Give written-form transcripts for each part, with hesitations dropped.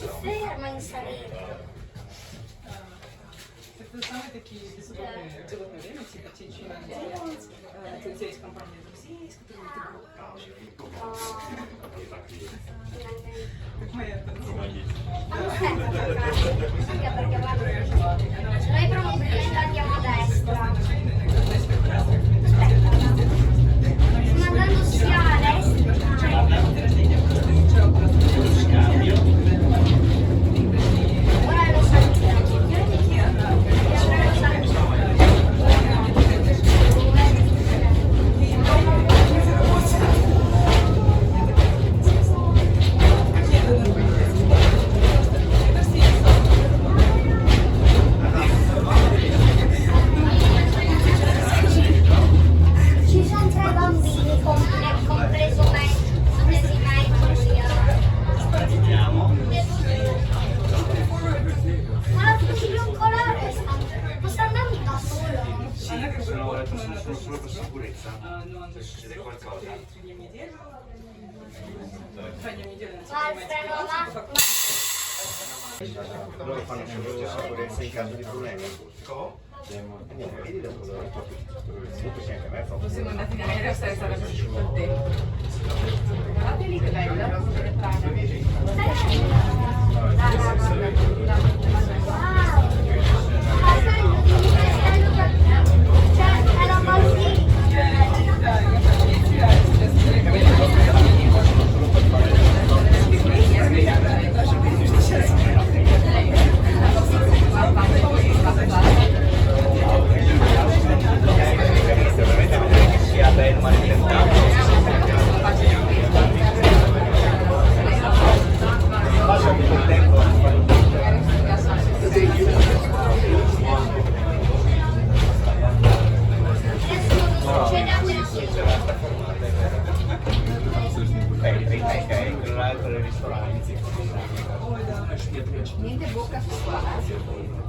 si ferma in salita. Это самые такие беззаботные животные время, типа Чечня, то есть компания друзей, с которыми ты как моя Noi probabilmente andiamo a destra. Stiamo andando sia a destra. Ora lo saltiamo. Ci sono tre bambini, compreso me, compresi me in Giulia. Ma la funicolare sta andando da solo. Sì, sono lavorato solo per sicurezza. Succede qualcosa. Ma il freno va. Loro fanno solo sicurezza in caso di problemi. Vedi dopo loro sì, anche a me fa un siamo andati in aereo, sei stata così tutto il tempo. Guardate lì che bella, delle Prague. Era così. sia bello ma passa tutto il tempo. L'altro ristorante. Niente bocca su qua.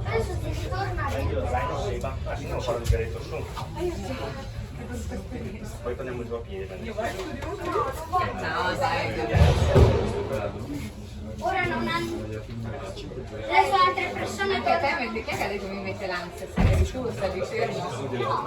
Adesso si ritorna dentro. Così non farò il diretto solo. Poi prendiamo giù a piedi. No, dai. Ora non hanno. Adesso altre persone Anche a te, chi è che ha detto mi mette l'ansia? Sei tu, stai fermo?